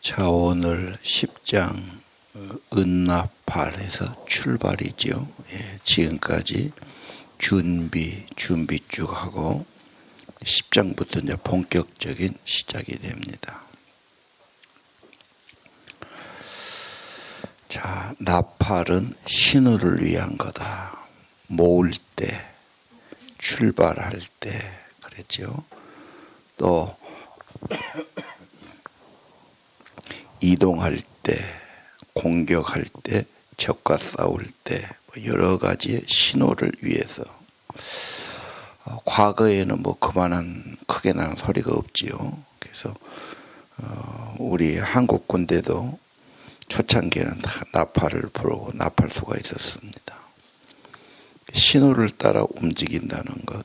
자, 오늘 10장 은나팔에서 출발이죠. 지금까지 준비 쭉 하고 10장부터 이제 본격적인 시작이 됩니다. 자, 나팔은 신호를 위한 거다. 모을 때, 출발할 때 그랬죠. 또 이동할 때, 공격할 때, 적과 싸울 때 여러 가지의 신호를 위해서. 과거에는 그만한 크게 나는 소리가 없지요. 그래서 우리 한국 군대도 초창기에는 다 나팔을 부르고 나팔소가 있었습니다. 신호를 따라 움직인다는 것,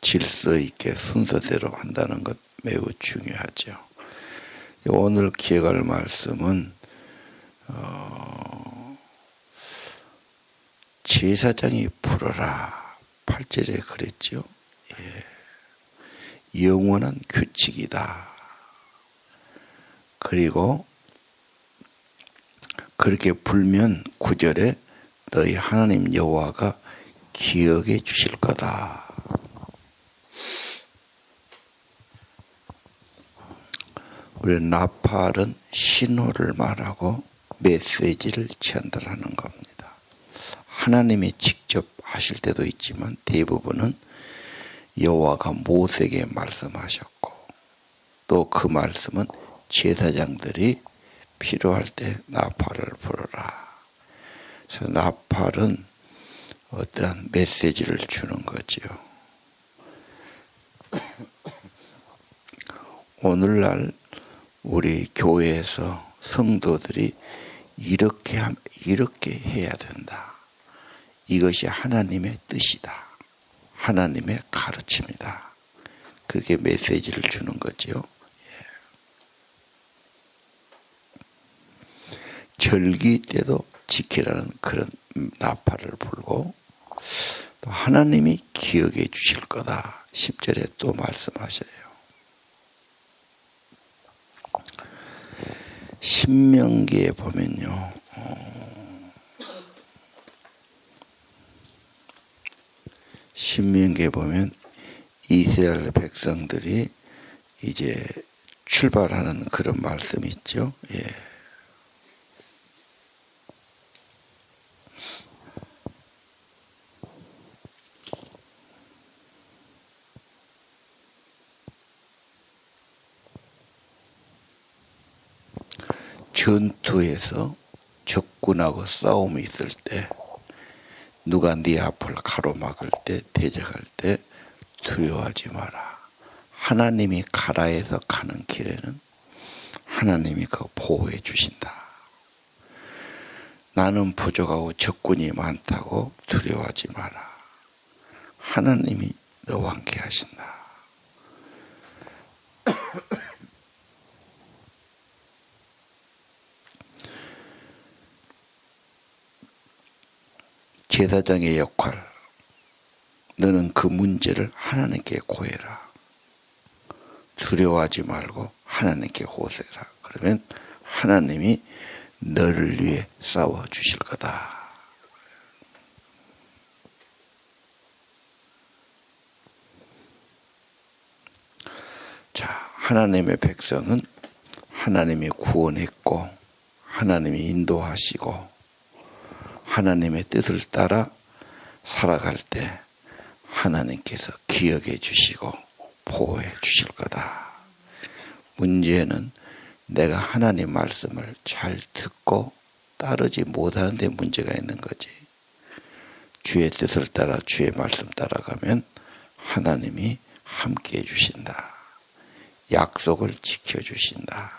질서 있게 순서대로 한다는 것 매우 중요하죠. 오늘 기억할 말씀은 제사장이 부르라 8절에 그랬죠. 영원한 규칙이다. 그리고 그렇게 불면 9절에 너희 하나님 여호와가 기억해 주실 거다. 우리 나팔은 신호를 말하고 메시지를 전달하는 겁니다. 하나님이 직접 하실 때도 있지만 대부분은 여호와가 모세에게 말씀하셨고 또 그 말씀은 제사장들이 필요할 때 나팔을 불어라. 그래서 나팔은 어떠한 메시지를 주는 거죠. 오늘날 우리 교회에서 성도들이 이렇게 해야 된다. 이것이 하나님의 뜻이다. 하나님의 가르침이다. 그게 메시지를 주는 거죠. 절기 때도 지키라는 그런 나팔을 불고 또 하나님이 기억해 주실 거다. 10절에 또 말씀하셔요. 신명기에 보면요. 신명기에 보면 이스라엘 백성들이 이제 출발하는 그런 말씀이 있죠. 전투에서 적군하고 싸움이 있을 때 누가 네 앞을 가로막을 때 대적할 때 두려워하지 마라. 하나님이 가라에서 가는 길에는 하나님이 그거 보호해 주신다. 나는 부족하고 적군이 많다고 두려워하지 마라. 하나님이 너와 함께 하신다. 제사장의 역할, 너는 그 문제를 하나님께 고해라. 두려워하지 말고 하나님께 호소해라. 그러면 하나님이 너를 위해 싸워주실 거다. 자, 하나님의 백성은 하나님이 구원했고 하나님이 인도하시고 하나님의 뜻을 따라 살아갈 때 하나님께서 기억해 주시고 보호해 주실 거다. 문제는 내가 하나님 말씀을 잘 듣고 따르지 못하는 데 문제가 있는 거지. 주의 뜻을 따라 주의 말씀 따라가면 하나님이 함께 해 주신다. 약속을 지켜주신다.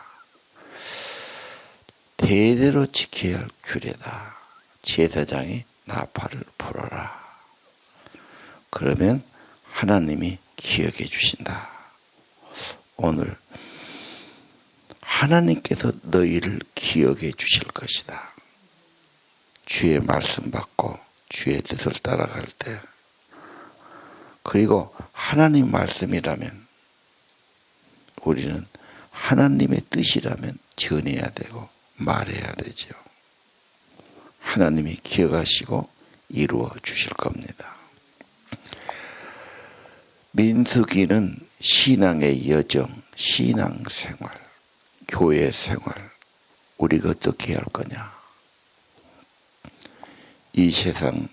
대대로 지켜야 할 규례다. 제사장이 나팔을 불어라. 그러면 하나님이 기억해 주신다. 오늘 하나님께서 너희를 기억해 주실 것이다. 주의 말씀 받고 주의 뜻을 따라갈 때 그리고 하나님 말씀이라면 우리는 하나님의 뜻이라면 전해야 되고 말해야 되죠. 하나님이 기억하시고 이루어 주실 겁니다. 민수기는 신앙의 여정, 신앙생활, 교회생활, 우리가 어떻게 할 거냐. 이 세상,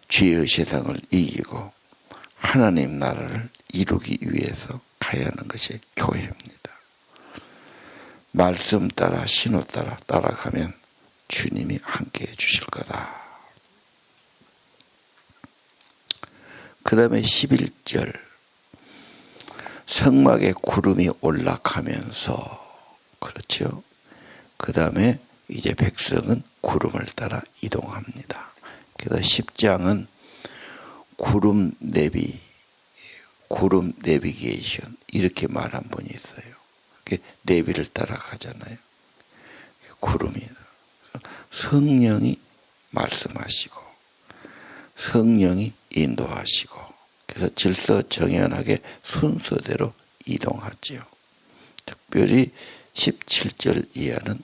죄의 세상을 이기고 하나님 나라를 이루기 위해서 가야 하는 것이 교회입니다. 말씀 따라 신호 따라 따라가면 주님이 함께 해 주실 거다. 그 다음에 11절 성막에 구름이 올라가면서 그렇죠. 그 다음에 이제 백성은 구름을 따라 이동합니다. 그래서 10장은 구름 내비게이션 이렇게 말한 분이 있어요. 내비를 따라가잖아요. 구름이 성령이 말씀하시고 성령이 인도하시고 그래서 질서 정연하게 순서대로 이동하지요. 특별히 17절 이하는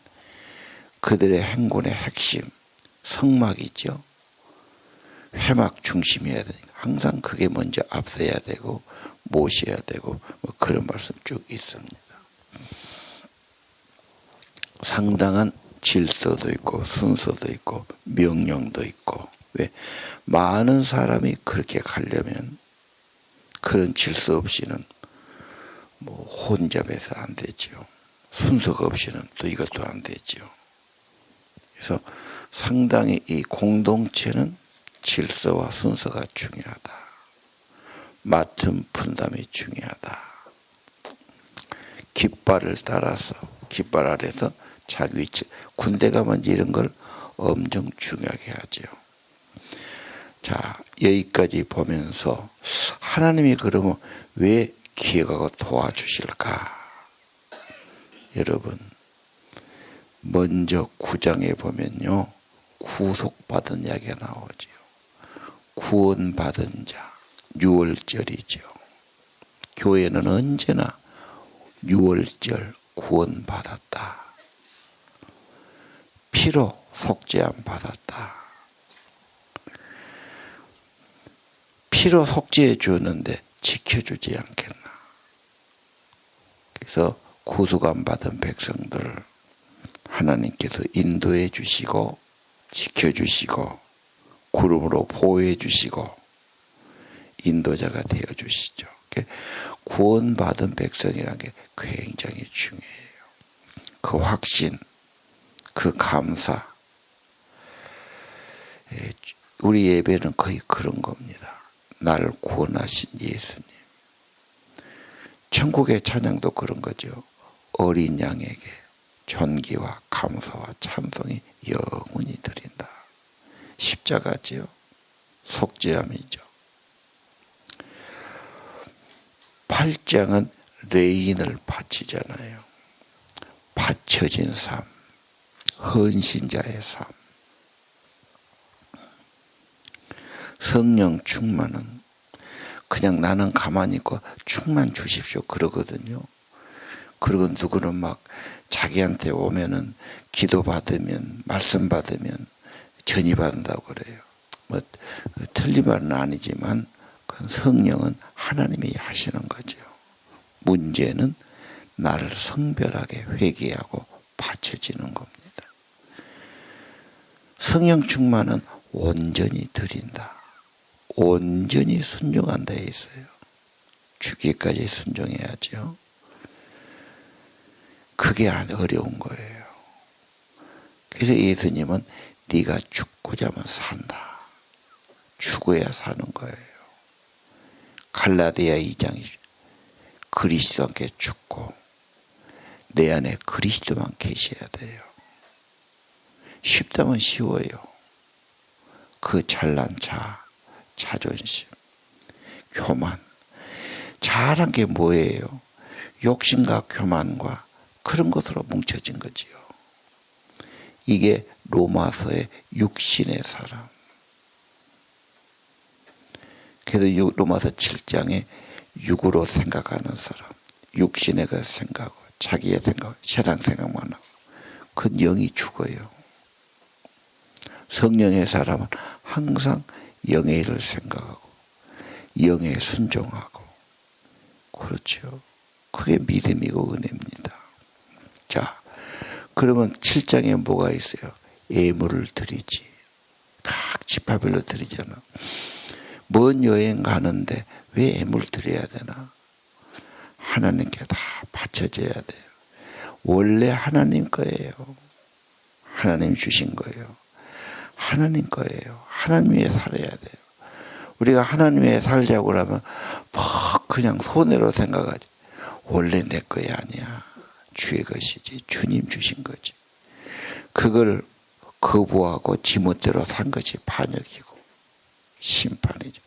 그들의 행군의 핵심 성막이죠. 회막 중심이어야 되니까 항상 그게 먼저 앞서야 되고 모셔야 되고 뭐 그런 말씀 쭉 있습니다. 상당한 질서도 있고 순서도 있고 명령도 있고 왜 많은 사람이 그렇게 가려면 그런 질서 없이는 뭐 혼잡해서 안 되죠. 순서가 없이는 또 이것도 안 되죠. 그래서 상당히 이 공동체는 질서와 순서가 중요하다. 맡은 분담이 중요하다. 깃발을 따라서 깃발 아래서 자기 위치 군대 가면 이런 걸 엄청 중요하게 하죠. 자, 여기까지 보면서 하나님이 그러면 왜 기억하고 도와주실까? 여러분 먼저 9장에 보면요 구속받은 이야기가 나오죠. 구원받은 자 6월절이죠. 교회는 언제나 6월절 구원받았다. 피로 속죄함 받았다. 피로 속죄해 주었는데 지켜주지 않겠나. 그래서 구속함 받은 백성들을 하나님께서 인도해 주시고 지켜주시고 구름으로 보호해 주시고 인도자가 되어 주시죠. 구원받은 백성이라는 게 굉장히 중요해요. 그 확신, 그 감사. 우리 예배는 거의 그런 겁니다. 나를 구원하신 예수님. 천국의 찬양도 그런 거죠. 어린 양에게 존귀와 감사와 찬송이 영원히 드린다. 십자가지요. 속죄함이죠. 8장은 레인을 바치잖아요. 바쳐진 삶, 헌신자의 삶. 성령 충만은 그냥 나는 가만히 있고 충만 주십시오 그러거든요. 그리고 누구는 막 자기한테 오면은 기도 받으면 말씀 받으면 전이 받는다고 그래요. 뭐 틀린 말은 아니지만 그 성령은 하나님이 하시는 거죠. 문제는 나를 성별하게 회개하고 바쳐지는 겁니다. 성령 충만은 온전히 드린다. 온전히 순종한 데 있어요. 죽기까지 순종해야죠. 그게 어려운 거예요. 그래서 예수님은 네가 죽고자 하면 산다. 죽어야 사는 거예요. 갈라디아 2장 그리스도와 함께 죽고 내 안에 그리스도만 계셔야 돼요. 쉽다면 쉬워요. 그 잘난 자, 자존심, 교만. 잘한 게 뭐예요? 욕심과 교만과 그런 것으로 뭉쳐진 거지요. 이게 로마서의 육신의 사람. 그래서 로마서 7장에 육으로 생각하는 사람, 육신의 그 생각하죠. 자기의 생각, 세상 생각만 하고 그 영이 죽어요. 성령의 사람은 항상 영의 일을 생각하고 영에 순종하고 그렇죠. 그게 믿음이고 은혜입니다. 자, 그러면 7장에 뭐가 있어요? 예물을 드리지. 각 지파별로 드리잖아. 먼 여행 가는데 왜 예물 드려야 되나? 하나님께 다 바쳐져야 돼요. 원래 하나님 거예요. 하나님 주신 거예요. 하나님 거예요. 하나님 위해 살아야 돼요. 우리가 하나님 위해 살자고 그러면 뭐 그냥 손해로 생각하지. 원래 내 거야 아니야. 주의 것이지. 주님 주신 거지. 그걸 거부하고 지멋대로 산 것이 반역이고 심판이죠.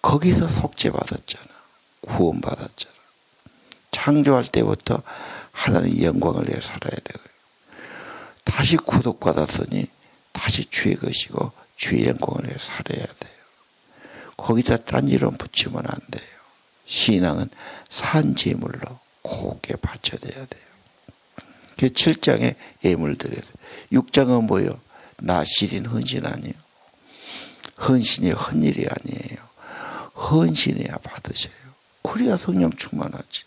거기서 속죄받았잖아. 구원받았잖아. 창조할 때부터 하나님 영광을 위해 살아야 되고요. 다시 구속받았으니 다시 주의 것이고 주의 영광을 위해 살아야 돼요. 거기다 딴 이름 붙이면 안 돼요. 신앙은 산제물로 곱게 바쳐져야 돼요. 7장에 예물 드려야 돼요. 6장은 뭐예요? 나실인 헌신 아니에요. 헌신이 헛일이 아니에요. 헌신해야 받으셔요. 그래야 성령 충만하지.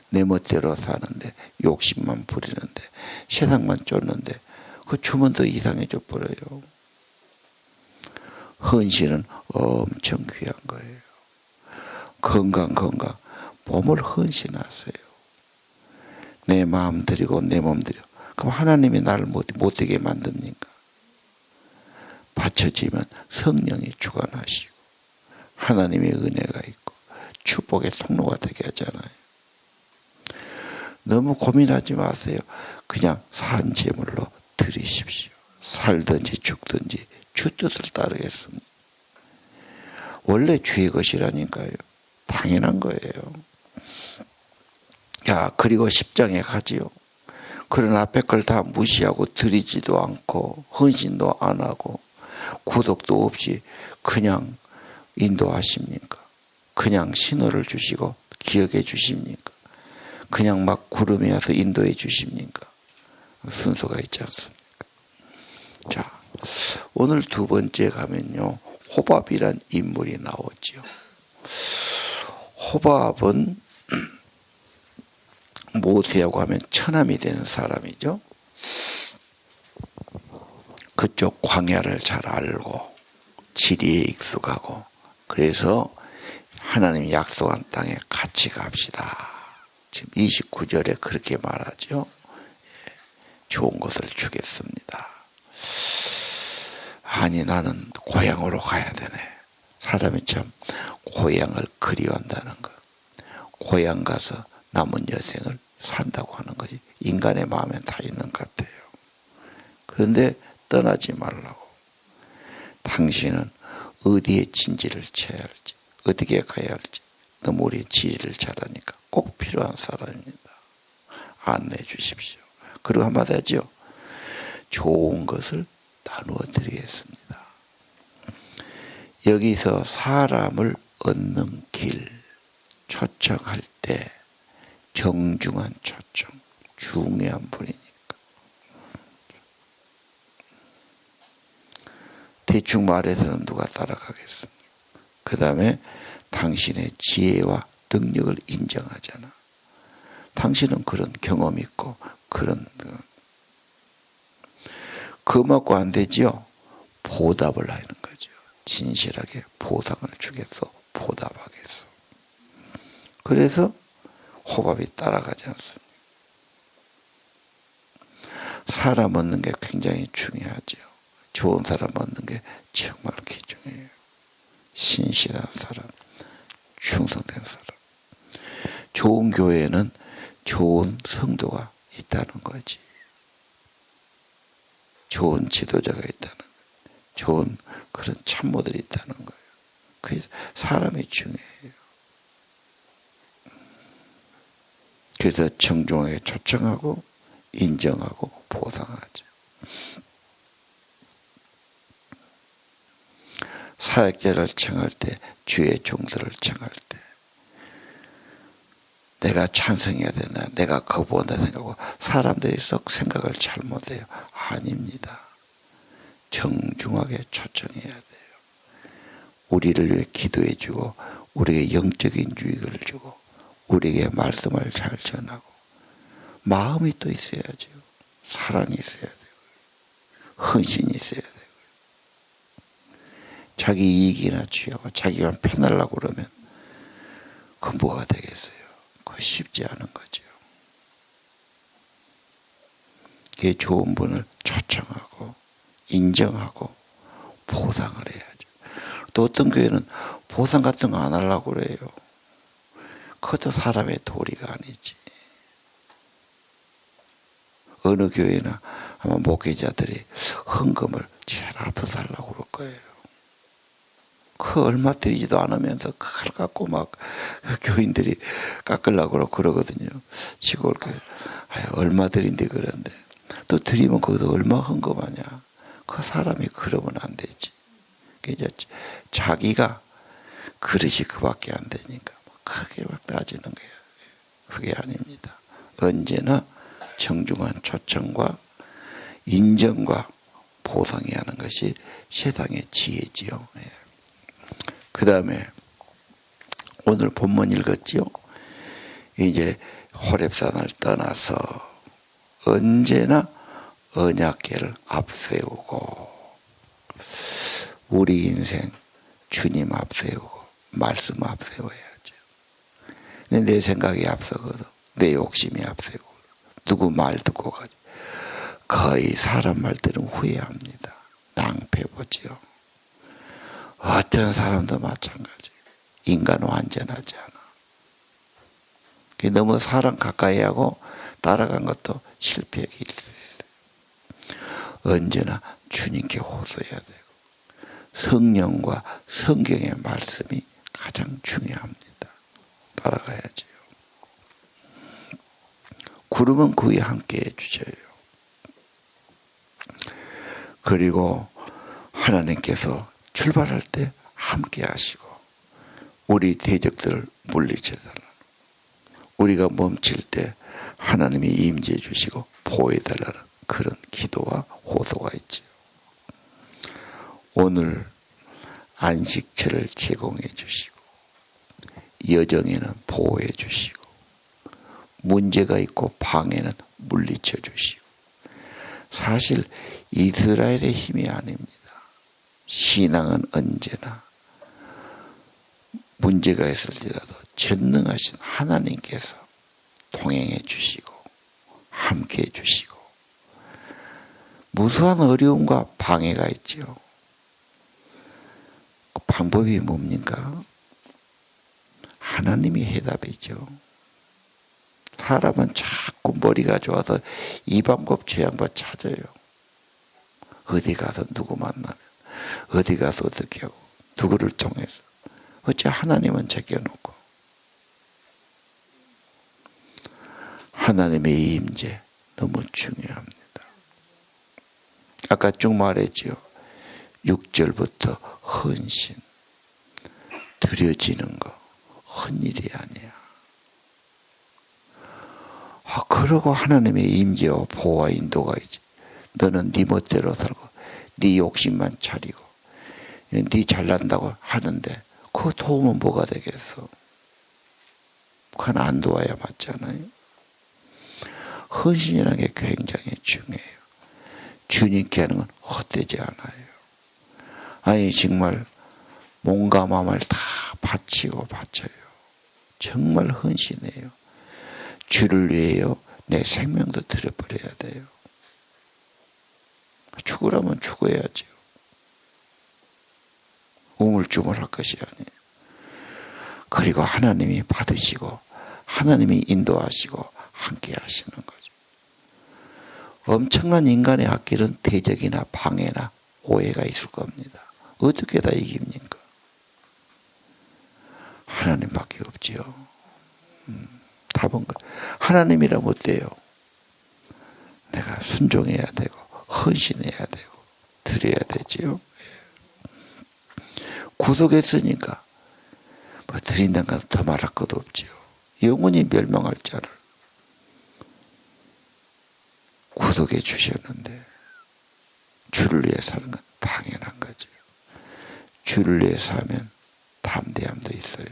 내 멋대로 사는데 욕심만 부리는데 세상만 쫓는데 그 주면 더 이상해져 버려요. 헌신은 엄청 귀한 거예요. 건강 몸을 헌신하세요. 내 마음 드리고 내 몸 드려. 그럼 하나님이 나를 못되게 만듭니까? 받쳐지면 성령이 주관하시고 하나님의 은혜가 있고 축복의 통로가 되게 하잖아요. 너무 고민하지 마세요. 그냥 산 제물로 드리십시오. 살든지 죽든지 주 뜻을 따르겠습니다. 원래 주의 것이라니까요. 당연한 거예요. 야, 그리고 10장에 가지요. 그런 앞에 걸 다 무시하고 드리지도 않고 헌신도 안 하고 구독도 없이 그냥 인도하십니까? 그냥 신호를 주시고 기억해 주십니까? 그냥 막 구름이 와서 인도해 주십니까? 순서가 있지 않습니까? 자, 오늘 두 번째 가면요. 호밥이란 인물이 나오죠. 호밥은 모세하고 하면 처남이 되는 사람이죠. 그쪽 광야를 잘 알고 지리에 익숙하고 그래서 하나님이 약속한 땅에 같이 갑시다. 지금 29절에 그렇게 말하죠. 좋은 것을 주겠습니다. 아니 나는 고향으로 가야 되네. 사람이 참 고향을 그리워한다는 것. 고향 가서 남은 여생을 산다고 하는 것이 인간의 마음에 다 있는 것 같아요. 그런데 떠나지 말라고. 당신은 어디에 진지를 쳐야 할지 어떻게 가야 할지 너무 우리 지리를 잘 아니까 꼭 필요한 사람입니다. 안내해 주십시오. 그리고 한마디 하죠. 좋은 것을 나누어 드리겠습니다. 여기서 사람을 얻는 길 초청할 때 정중한 초청, 중요한 분이니까. 대충 말해서는 누가 따라가겠습니까? 그 다음에 당신의 지혜와 능력을 인정하잖아. 당신은 그런 경험 있고 그런 그거 맞고 안 되지요. 보답을 하는 거죠. 진실하게 보상을 주겠어. 보답하겠어. 그래서 호밥이 따라가지 않습니다. 사람 얻는 게 굉장히 중요하죠. 좋은 사람 얻는 게 정말 귀중해요. 신실한 사람, 충성된 사람. 좋은 교회에는 좋은 성도가 있다는 거지. 좋은 지도자가 있다는 거예요. 좋은 그런 참모들이 있다는 거예요. 그래서 사람이 중요해요. 그래서 정중하게 초청하고 인정하고 보상하죠. 사역자를 청할 때 주의 종들을 청할 때 내가 찬성해야 되나, 내가 거부한다 생각하고 사람들이 썩 생각을 잘못해요. 아닙니다. 정중하게 초청해야 돼요. 우리를 위해 기도해 주고 우리에게 영적인 유익을 주고 우리에게 말씀을 잘 전하고 마음이 또 있어야죠. 사랑이 있어야 되고 헌신이 있어야 되고 자기 이익이나 취하고 자기만 편하려고 그러면 그 뭐가 되겠어요? 그거 쉽지 않은 거죠. 그게 좋은 분을 초청하고 인정하고 보상을 해야죠. 또 어떤 교회는 보상 같은 거 안 하려고 그래요. 그것도 사람의 도리가 아니지. 어느 교회나 아마 목회자들이 헌금을 제일 앞서서 하려고 그럴 거예요. 그 얼마 드리지도 않으면서 그걸 갖고 막 교인들이 깎으려고 그러거든요. 시골 교회. 얼마 드린데 그런데. 또 드리면 거기서 얼마 헌금하냐. 그 사람이 그러면 안 되지. 이제 자기가 그릇이 그밖에 안 되니까 그렇게 막 따지는 거예요. 그게 아닙니다. 언제나 정중한 초청과 인정과 보상이 하는 것이 세상의 지혜지요. 그 다음에 오늘 본문 읽었지요. 이제 호렙산을 떠나서 언제나 언약궤를 앞세우고 우리 인생 주님 앞세우고 말씀 앞세워야죠. 근데 내 생각이 앞서거든. 내 욕심이 앞세우고 누구 말 듣고 가지. 거의 사람 말 들으면 후회합니다. 낭패보지요. 어떤 사람도 마찬가지. 인간은 완전하지 않아. 너무 사람 가까이 하고 따라간 것도 실패의 길이 있어요. 언제나 주님께 호소해야 되고 성령과 성경의 말씀이 가장 중요합니다. 따라가야죠. 구름은 그 위에 함께 해주셔요. 그리고 하나님께서 출발할 때 함께 하시고 우리 대적들을 물리쳐달라는, 우리가 멈출 때 하나님이 임재해 주시고 보호해달라는 그런 기도와 호소가 있지요. 오늘 안식처를 제공해 주시고 여정에는 보호해 주시고 문제가 있고 방해는 물리쳐 주시고, 사실 이스라엘의 힘이 아닙니다. 신앙은 언제나 문제가 있을지라도 전능하신 하나님께서 동행해 주시고 함께 해 주시고 무수한 어려움과 방해가 있죠. 그 방법이 뭡니까? 하나님이 해답이죠. 사람은 자꾸 머리가 좋아서 이 방법 저 방법 찾아요. 어디 가서 누구 만나면 어디 가서 어떻게 하고 누구를 통해서. 어째 하나님은 제껴놓고. 하나님의 임재 너무 중요합니다. 아까 쭉 말했죠. 6절부터 헌신, 드려지는 거 헛일이 아니야. 그러고 하나님의 임재와 보호와 인도가 있지. 너는 네 멋대로 살고 네 욕심만 차리고 네 잘난다고 하는데 그 도움은 뭐가 되겠어? 그건 안 도와야 맞잖아요. 헌신이라는 게 굉장히 중요해요. 주님께 하는 건 헛되지 않아요. 아니 정말 몸과 마음을 다 바쳐요. 정말 헌신해요. 주를 위해요. 내 생명도 드려버려야 돼요. 죽으라면 죽어야죠. 우물쭈물할 것이 아니에요. 그리고 하나님이 받으시고 하나님이 인도하시고 함께 하시는 거죠. 엄청난 인간의 악길은 대적이나 방해나 오해가 있을 겁니다. 어떻게 다 이깁니까? 하나님밖에 없지요. 답은 하나님이라면 어때요? 내가 순종해야 되고 헌신해야 되고 드려야 되지요. 구속했으니까 뭐 드린다는 건 더 말할 것도 없지요. 영원히 멸망할 자를 구속해 주셨는데 주를 위해 사는 건 당연한 거죠. 주를 위해 사면 담대함도 있어요.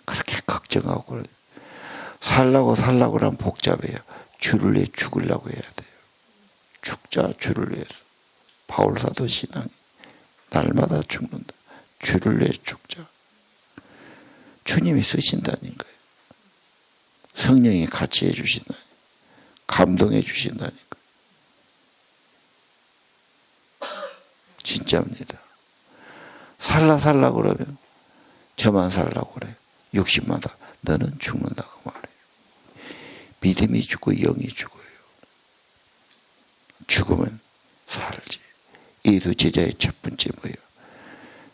그렇게 걱정하고 살라고 하면 복잡해요. 주를 위해 죽으려고 해야 돼요. 죽자 주를 위해서. 바울사도 신앙이 날마다 죽는다. 주를 위해 죽자. 주님이 쓰신다는 거예요. 성령이 같이 해주신다니, 감동해 주신다는 거예요. 진짜입니다. 살라 그러면 저만 살라고 그래. 욕심마다 너는 죽는다고 말해요. 믿음이 죽고 영이 죽어요. 죽으면 살지. 예수 제자의 첫 번째 뭐예요?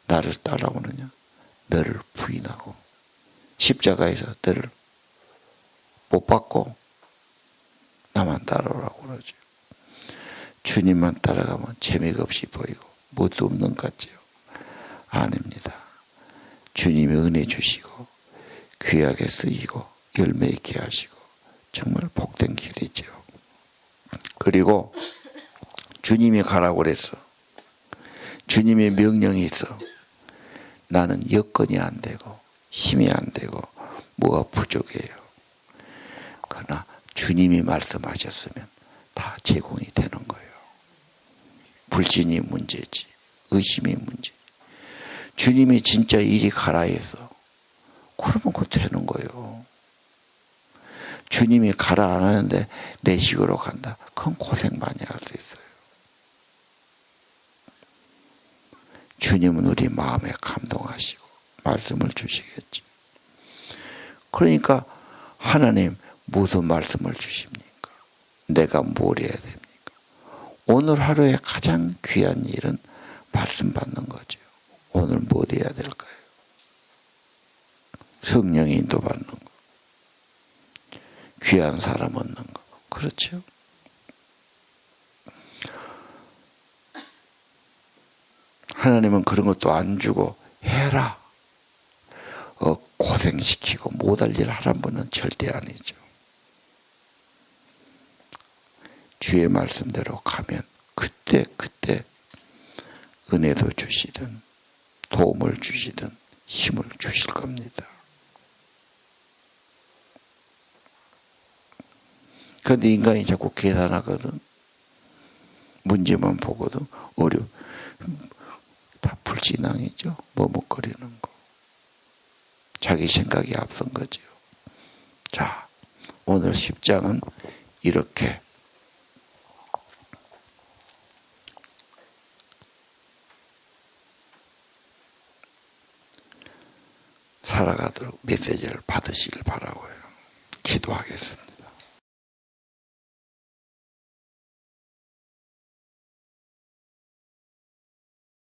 나를 따라오느냐? 너를 부인하고 십자가에서 너를 못 받고 나만 따라오라고 그러죠. 주님만 따라가면 재미가 없이 보이고 뭣도 없는 것 같지요. 아닙니다. 주님이 은혜 주시고 귀하게 쓰이고 열매 있게 하시고 정말 복된 길이죠. 그리고 주님이 가라고 그랬어. 주님의 명령이 있어. 나는 여건이 안 되고 힘이 안 되고 뭐가 부족해요. 그러나 주님이 말씀하셨으면 다 제공이 되는 거예요. 불신이 문제지, 의심이 문제지. 주님이 진짜 이리 가라 해서 그러면 그거 되는 거예요. 주님이 가라 안 하는데 내 식으로 간다. 그건 고생 많이 할 수 있어요. 주님은 우리 마음에 감동하시고 말씀을 주시겠지. 그러니까 하나님 무슨 말씀을 주십니까? 내가 뭘 해야 됩니까? 오늘 하루에 가장 귀한 일은 말씀 받는 거죠. 오늘 뭐 해야 될까요? 성령의 인도 받는 거. 귀한 사람 얻는 거. 그렇죠? 하나님은 그런 것도 안 주고 해라. 고생시키고 못할 일 하란 분은 절대 아니죠. 주의 말씀대로 가면 그때 은혜도 주시든 도움을 주시든 힘을 주실 겁니다. 그런데 인간이 자꾸 계산하거든. 문제만 보거든. 다 불신앙이죠. 머뭇거리는 거. 자기 생각이 앞선 거죠. 자, 오늘 10장은 이렇게 살아가도록 메시지를 받으시길 바라고요. 기도하겠습니다.